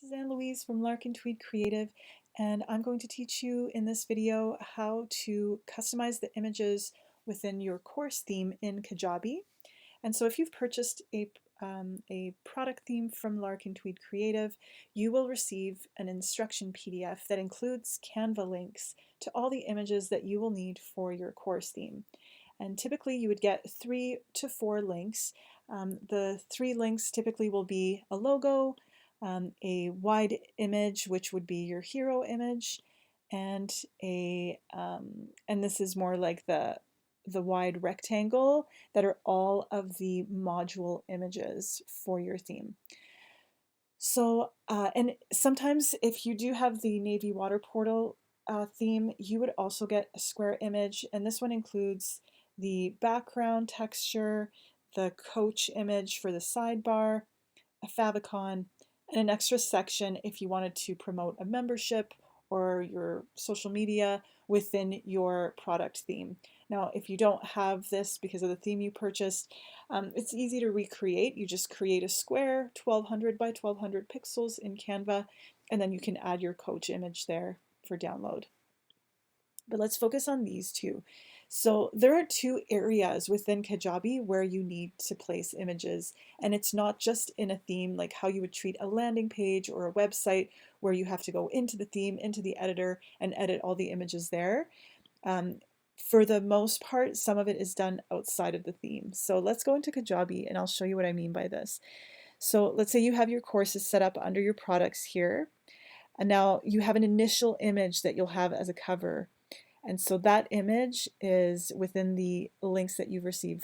This is Anne-Louise from Lark Tweed Creative, and I'm going to teach you in this video how to customize the images within your course theme in Kajabi. And so if you've purchased a product theme from Lark Tweed Creative, you will receive an instruction PDF that includes Canva links to all the images that you will need for your course theme. And typically you would get 3 to 4 links. The 3 links typically will be a logo, a wide image, which would be your hero image, and and this is more like the wide rectangle that are all of the module images for your theme. So, and sometimes if you do have the Navy Water Portal theme, you would also get a square image, and this one includes the background texture, the coach image for the sidebar, a favicon, and an extra section if you wanted to promote a membership or your social media within your product theme. Now, if you don't have this because of the theme you purchased, it's easy to recreate. You just create a square, 1200 by 1200 pixels in Canva, and then you can add your coach image there for download. But let's focus on these two. So there are 2 areas within Kajabi where you need to place images, and it's not just in a theme like how you would treat a landing page or a website where you have to go into the theme, into the editor, and edit all the images there. For the most part, some of it is done outside of the theme. So let's go into Kajabi and I'll show you what I mean by this. So let's say you have your courses set up under your products here, and now you have an initial image that you'll have as a cover. And so that image is within the links that you've received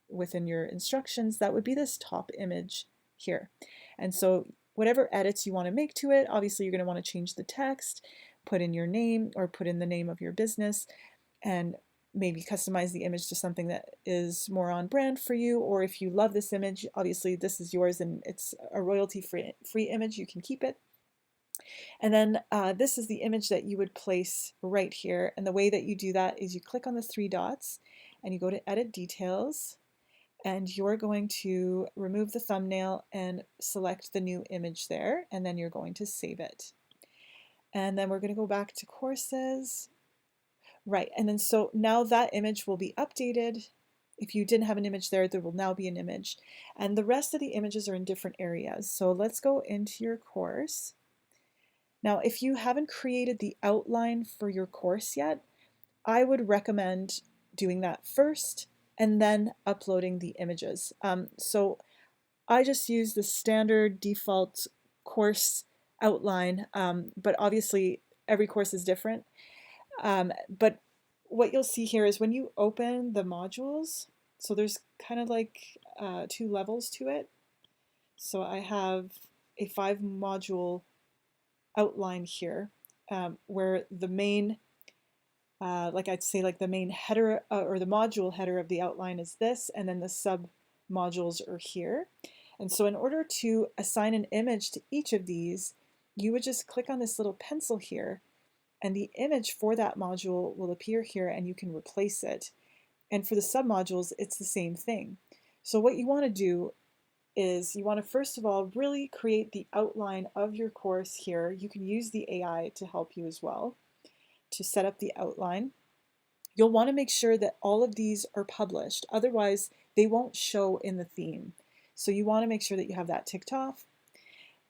within your instructions. That would be this top image here. And so whatever edits you want to make to it, obviously you're going to want to change the text, put in your name or put in the name of your business, and maybe customize the image to something that is more on brand for you. Or if you love this image, obviously this is yours and it's a royalty-free image, you can keep it. And then this is the image that you would place right here. And the way that you do that is you click on the 3 dots and you go to Edit Details, and you're going to remove the thumbnail and select the new image there, and then you're going to save it. And then we're going to go back to Courses. Right, and then so now that image will be updated. If you didn't have an image there, there will now be an image. And the rest of the images are in different areas. So let's go into your course. Now, if you haven't created the outline for your course yet, I would recommend doing that first and then uploading the images. So I just use the standard default course outline, but obviously every course is different. But what you'll see here is when you open the modules, so there's kind of like 2 levels to it. So I have a 5 module outline here, where the main, like I'd say like the main header or the module header of the outline is this, and then the sub modules are here. And so in order to assign an image to each of these, you would just click on this little pencil here, and the image for that module will appear here and you can replace it. And for the submodules, it's the same thing. So what you want to do is you want to first of all really create the outline of your course here. You can use the AI to help you as well to set up the outline. You'll want to make sure that all of these are published, otherwise they won't show in the theme. So you want to make sure that you have that ticked off.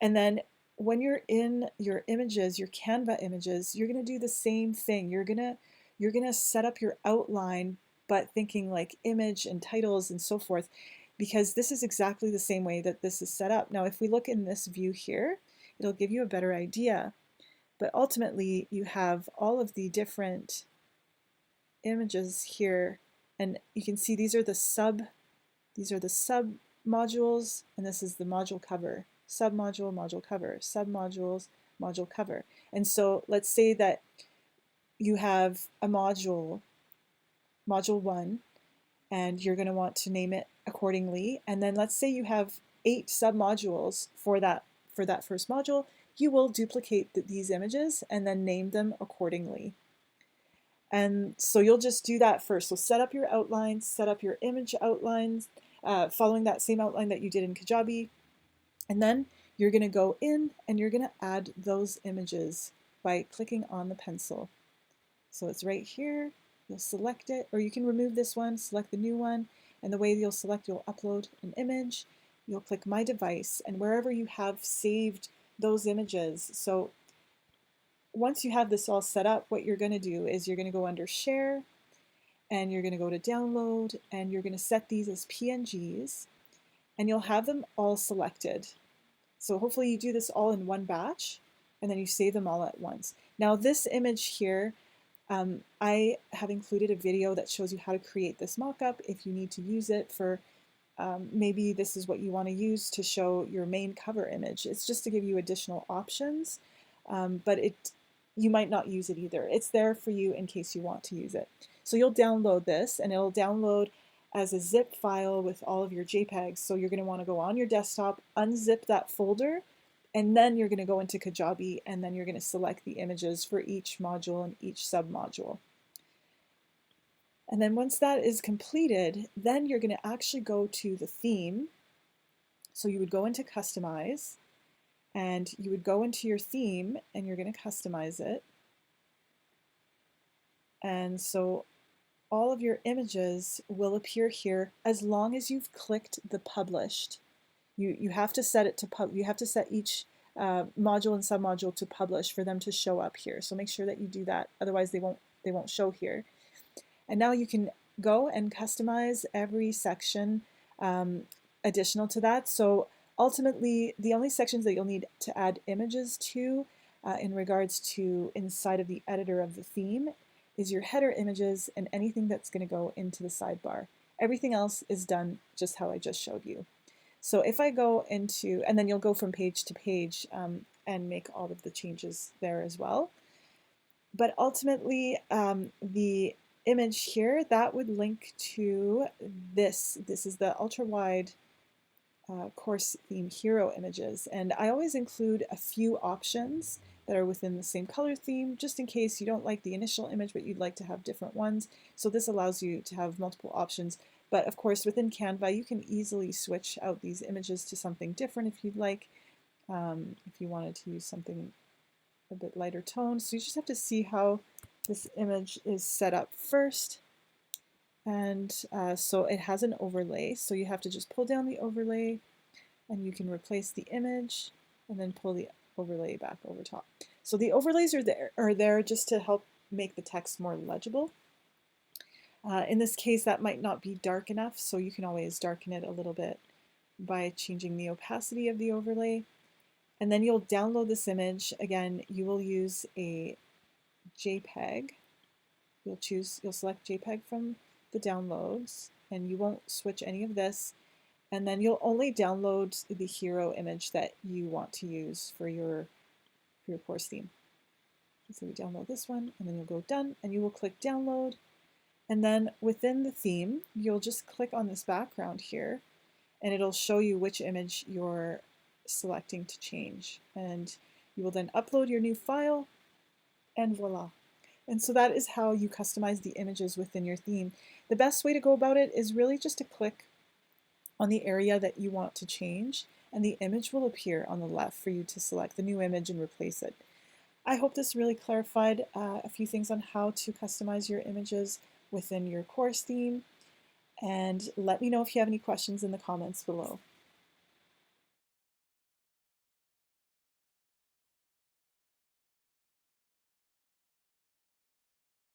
And then when you're in your images, your Canva images, you're going to do the same thing. You're going to set up your outline, but thinking like image and titles and so forth, because this is exactly the same way that this is set up. Now, if we look in this view here, it'll give you a better idea. But ultimately, you have all of the different images here, and you can see these are the sub modules, and this is the module cover. Submodule, module cover, submodules, module cover. And so let's say that you have a module 1, and you're going to want to name it accordingly. And then let's say you have 8 submodules for that first module. You will duplicate these images and then name them accordingly. And so you'll just do that first. So set up your outlines, set up your image outlines, following that same outline that you did in Kajabi. And then you're going to go in and you're going to add those images by clicking on the pencil. So it's right here. You'll select it, or you can remove this one, select the new one, and the way you'll select, you'll upload an image. You'll click My Device, and wherever you have saved those images. So once you have this all set up, what you're going to do is you're going to go under Share, and you're going to go to Download, and you're going to set these as PNGs, and you'll have them all selected. So hopefully you do this all in one batch, and then you save them all at once. Now this image here, I have included a video that shows you how to create this mockup if you need to use it for maybe this is what you want to use to show your main cover image. It's just to give you additional options, but you might not use it either. It's there for you in case you want to use it. So you'll download this, and it'll download as a zip file with all of your JPEGs. So you're going to want to go on your desktop, unzip that folder, and then you're going to go into Kajabi, and then you're going to select the images for each module and each submodule. And then once that is completed, then you're going to actually go to the theme. So you would go into Customize, and you would go into your theme, and you're going to customize it. And so all of your images will appear here as long as you've clicked the published. You have to set it to you have to set each module and submodule to publish for them to show up here. So make sure that you do that, otherwise they won't show here. And now you can go and customize every section additional to that. So ultimately, the only sections that you'll need to add images to in regards to inside of the editor of the theme is your header images and anything that's going to go into the sidebar. Everything else is done just how I just showed you. So if I go into, and then you'll go from page to page and make all of the changes there as well. But ultimately, the image here, that would link to this. This is the ultra-wide course theme hero images. And I always include a few options that are within the same color theme, just in case you don't like the initial image, but you'd like to have different ones. So this allows you to have multiple options. But of course, within Canva, you can easily switch out these images to something different if you'd like, if you wanted to use something a bit lighter tone. So you just have to see how this image is set up first. And so it has an overlay. So you have to just pull down the overlay, and you can replace the image and then pull the overlay back over top. So the overlays are there just to help make the text more legible. In this case, that might not be dark enough, so you can always darken it a little bit by changing the opacity of the overlay. And then you'll download this image. Again, you will use a JPEG. You'll select JPEG from the downloads, and you won't switch any of this. And then you'll only download the hero image that you want to use for your course theme. So we download this one, and then you'll go done, and you will click download. And then within the theme, you'll just click on this background here, and it'll show you which image you're selecting to change. And you will then upload your new file, and voila. And so that is how you customize the images within your theme. The best way to go about it is really just to click on the area that you want to change, and the image will appear on the left for you to select the new image and replace it. I hope this really clarified a few things on how to customize your images within your course theme, and let me know if you have any questions in the comments below.